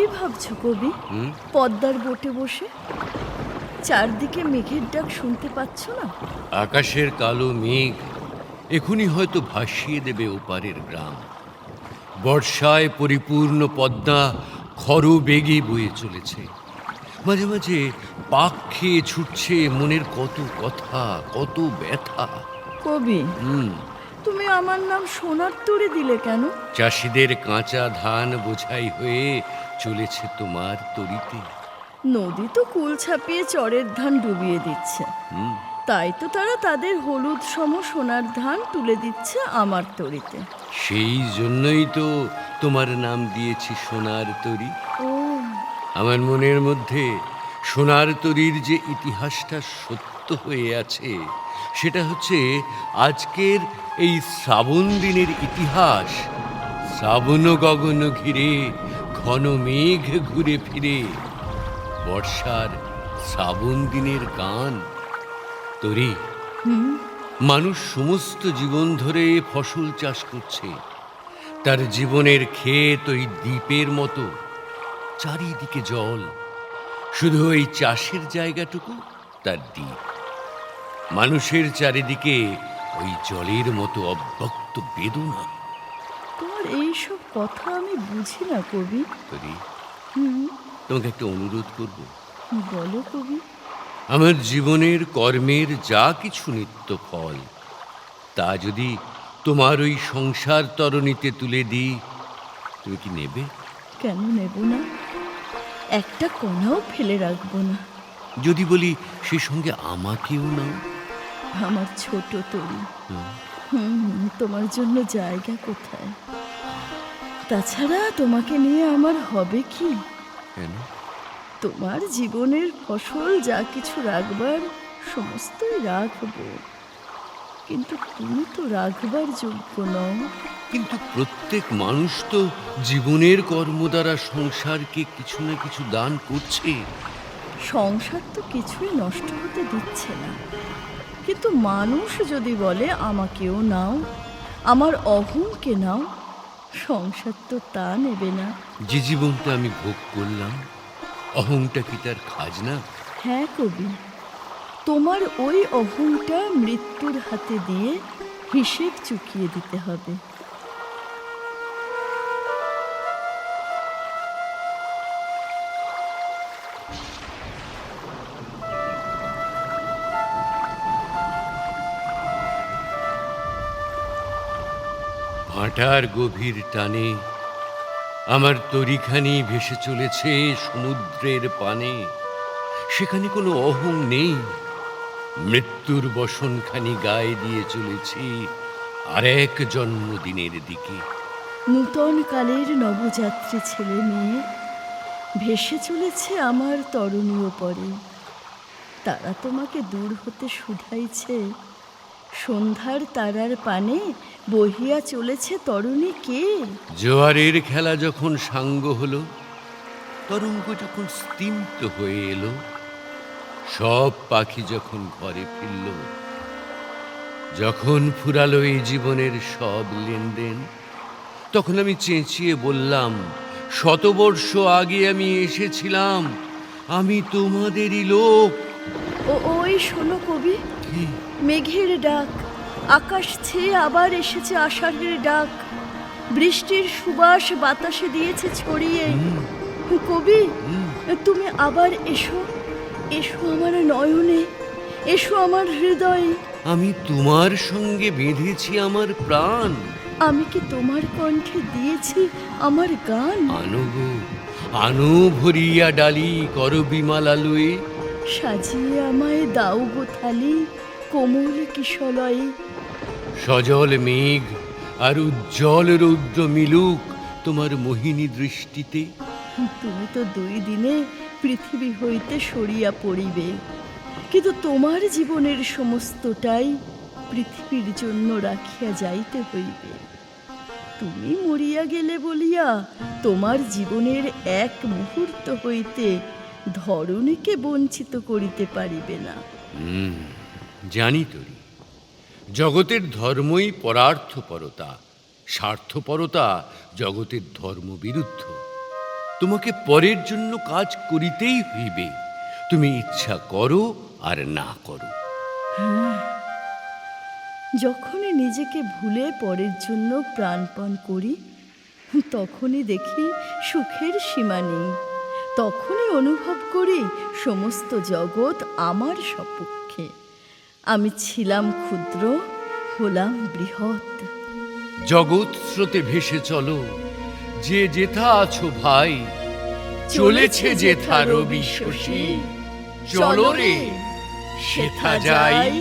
কি ভাবছো কবি? পদ্মার বোটে বসে চারদিকে মেঘের ডাক শুনতে পাচ্ছ না? আকাশের কালো মেঘ এখনই হয়তো ভাসিয়ে দেবে ওপারের গ্রাম। বর্ষায় পরিপূর্ণ পদ্মা খরবেগে বয়ে চলেছে। মাঝে মাঝে পাক খেয়ে ছুটছে মনের কত কথা, কত ব্যথা। কবি, তুমি আমার নাম সোনার তরী দিলে কেন? চাষিদের কাঁচা ধান বোঝাই হয়ে চলেছে তোমার তরিতে। নদী তো কুল ছাপিয়ে চরের ধান ডুবিয়ে দিচ্ছে, তাই তো তারা তাদের হলুদ সম সোনার ধান তুলে দিচ্ছে আমার তরিতে। সেই জন্যই তো তোমার নাম দিয়েছি সোনার তরী। ও, আমার মনের মধ্যে সোনার তরীর যে ইতিহাসটা সত্য হয়ে আছে, সেটা হচ্ছে আজকের এই শ্রাবণ দিনের ইতিহাস। শ্রাবণ গগন ঘিরে ঘন মেঘ ঘুরে ফিরে, বর্ষার শ্রাবণ দিনের গান। তরী, মানুষ সমস্ত জীবন ধরে ফসল চাষ করছে। তার জীবনের ক্ষেত ওই দ্বীপের মতো, চারিদিকে জল, শুধু ওই চাষের জায়গাটুকু তার দ্বীপ। মানুষের চারিদিকে ওই জলের মতো অব্যক্ত বেদনা। তোমার এইসব কথা আমি বুঝি না কবি। তরী, তোমাকে একটা অনুরোধ করব। বলো কবি। আমার জীবনের কর্মের যা কিছু নিত্য ফল, তা যদি তোমার ওই সংসার তরণীতে তুলে দিই, তুমি কি নেবে? কেন নেব না? একটা কণাও ফেলে রাখবো না। যদি বলি সে সঙ্গে আমাকেও নাও? আমার ছোট তরী, তোমার জন্য জায়গা কোথায়? তাছাড়া তোমাকে নিয়ে আমার হবে কি? কেন? তোমার জীবনের ফসল যা কিছু রাখবার সমস্তই রাখবো, কিন্তু তুমি তো রাখবার যোগ্য নও। কিন্তু প্রত্যেক মানুষ তো জীবনের কর্ম দ্বারা সংসারকে কিছু না কিছু দান করছে। সংসার তো কিছুই নষ্ট হতে দিচ্ছে না, কিন্তু মানুষ যদি বলে আমাকেও নাও, আমার অহংকে নাও, সংসার তো তা নেবে না। যে জীবনটা আমি ভোগ করলাম, অহংটা কি তার খাজনা? হ্যাঁ কবি, তোমার ওই অহংটা মৃত্যুর হাতে দিয়ে হিসেব চুকিয়ে দিতে হবে। ভাটার গভীর টানে আমার তরিখানি ভেসে চলেছে সমুদ্রের পানে। সেখানে কোনো অহং নেই। মৃত্যুর বসনখানি গায়ে দিয়ে চলেছি আরেক জন্মদিনের দিকে। নূতন কালের নবযাত্রী ছেলে মেয়ে ভেসে চলেছে আমার তরুণীর পরে। তারা তোমাকে দূর হতে শুধাইছে। সন্ধ্যার তারার পানে বহিয়া চলেছে তরুণী কে? জোয়ারের খেলা যখন সাঙ্গ হলো, তরঙ্গ যখন স্তিমিত হয়ে এলো, সব পাখি যখন ঘরে ফিরল, যখন ফুরালো এই জীবনের সব লেনদেন, তখন আমি চেঁচিয়ে বললাম, শতবর্ষ আগে আমি এসেছিলাম, আমি তোমাদেরই লোক। ওই শোনো কবি, কি? মেঘের ডাক, আকাশ ছেয়ে আবার এসেছে আষাঢ়ের ডাক। বৃষ্টির সুবাস বাতাসে দিয়েছে ছড়িয়ে। কবি, তুমি আবার এসো, এসো আমার নয়নে, এসো আমার হৃদয়ে। আমি তোমার সঙ্গে বেঁধেছি আমার প্রাণ। আমি কি তোমার কণ্ঠে দিয়েছি আমার গান? আনো গো, আনো ভরিয়া ডালি করবিমালা লয়ে। সাজিয়ে আমায় দাও গো থালি কোমল কিশলয়ে। সজল মেঘ আর উজ্জ্বল রৌদ্র মিলুক তোমার মোহিনী দৃষ্টিতে। তুমি তো 2 দিনে পৃথিবী হইতে সরিয়া পড়িবে, কিন্তু তোমার জীবনের সমস্তটাই পৃথিবীর জন্য রাখিয়া যাইতে হইবে। তুমি মরিয়া গেলে বলিয়া তোমার জীবনের এক মুহূর্ত হইতে ধরণীকে বঞ্চিত করিতে পারিবে না। জানি তরি, জগতের ধর্মই পরার্থপরতা, স্বার্থপরতা জগতের ধর্মবিরুদ্ধ। তোমাকে পরের জন্য কাজ করিতেই হইবে, তুমি ইচ্ছা করো আর না করো। যখনই নিজেকে ভুলে পরের জন্য প্রাণপণ করি, তখনই দেখি সুখের সীমা নেই। তখনই অনুভব করি সমস্ত জগৎ আমার সপক্ষে। আমি ছিলাম ক্ষুদ্র, হলাম বৃহৎ। জগৎ স্রোতে ভেসে চলো, যে যেথা আছো ভাই, চলেছে যেথা রবি শশী, চলো রে সেথা যাই।